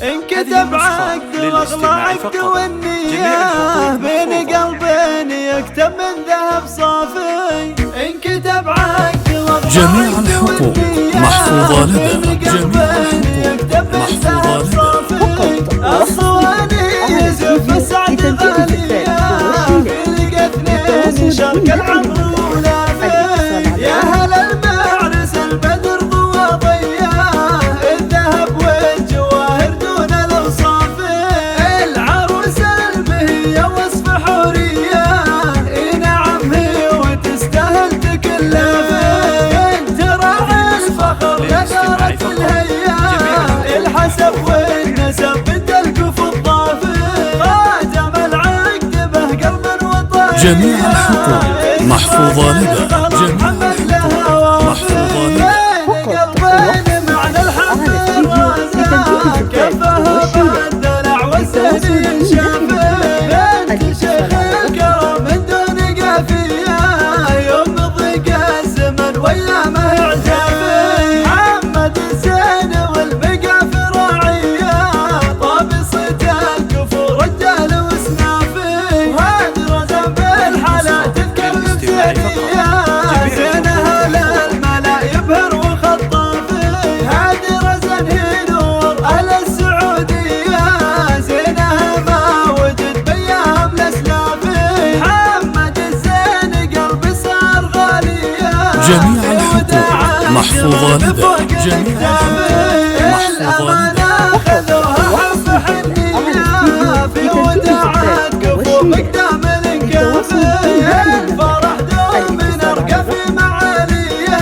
انكتب عقد واغلى عقد والنية بين قلبين يكتب من ذهب صافي. انكتب عقد واغلى عقد والنية محفوظة لدى جميع يكتب من ذهب صافي. الصواني يزف السعد غالية في الاثنين شرق العمر ولافي. يا هلا المعرس البدر ضوى ضياه الذهب والجواهر دون الاوصاف. العروس البهية وصف حورية نعم هي وتستاهل تكلافي. انت راعي الفخر لثارة الهيا الحسب والنسب بنت الكف الضافي. خاتم العقد به قلب وطني جميع الحقوق محفوظة لدى جميع الحقوق محفوظة لدى قلبين معنى الحب الرازق كفها بالدلع والسنين شافي. بنت شيخ الكرم من دون قافية يوم ضيق الزمن وايامه عجافي. محمد الزين والبقى في راعية طابصة الكفور رجال وسنافي. وهذا رزم بالحلا تذكر بسعدية زينها للملا يبهر وخطافي. هذه رزن هي نور اهل السعودية زينها ما وجد بايام الاسلافي. محمد الزين قلبي صار غالية جميع الحقوق محفوظة لدى جميع الحقوق محفوظة لدى خذوها حب حنية في وداعات كفو مقدام الانكافي. الفرح دوم من ارقى في معاليه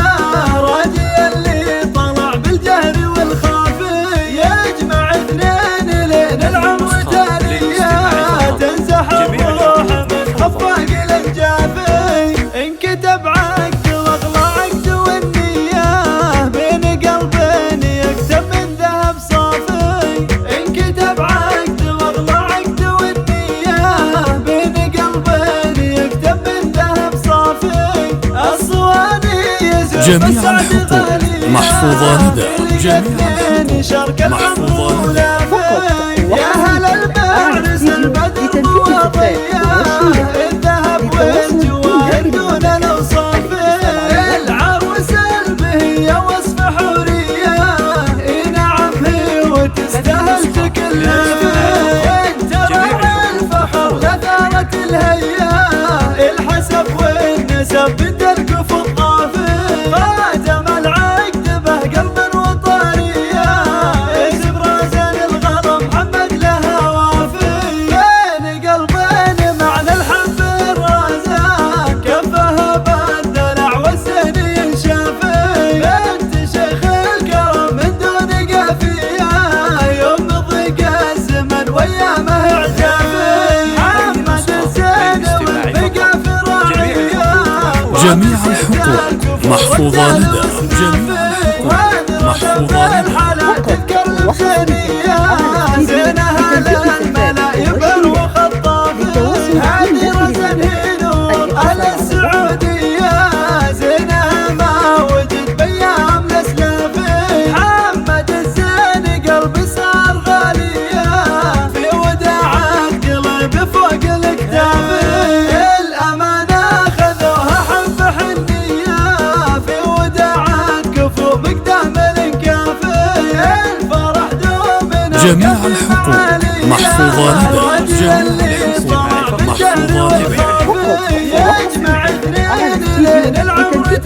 راجي اللي طلع بالجهر والخافي. يجمع اثنين لين العمر تاليه تنزح الروح من خفاق الانجافي. انكتب عقد واغلى عقد والنية بين قلبين يكتب من ذهب صافي. انكتب عقد واغلى عقد والنية بين قلبين يكتب من ذهب صافي. الصواني يزف جميع الحقوق محفوظة لدى جميع الاثنين شرق محفوظة العمر لدى ولافي. يا هلا المعرس البدر ضوى ضياه الذهب والجواهر دون الاوصاف. العروس البهية وصف حورية نعم هي وتستاهل تكلافي. انت راعي الفخر لثارة الهيا الحسب والنسب بنت الكف الضافي. خاتم العقد به قلب وطنية اسم رازن الغرى محمد لها وافي. بين قلبين معنى الحب الرازق كفها بالدلع والسنين شافي. بنت شيخ الكرم من دون قافية يوم ضيق الزمن وايامه عجافي. محمد الزين والبقى في راعية جميع الحقوق محفوظة لدى جميع الحقوق محفوظة لدى تذكر الخيرية زينها للملا يبهر وخطافي. هذه رزن هي نور اهل السعودية زينها ما وجد بايام الاسلافي. محمد الزين قلبي صار غالية في وداعات قلبي فوق الاكتافي. الامانة خذوها حب حنية في وداعات كفو مقدام الانكافي. الفرح دوم جميع الحقوق محفوظة لدى جميع الحقوق محفوظة لدى يجمع اثنين لين العمر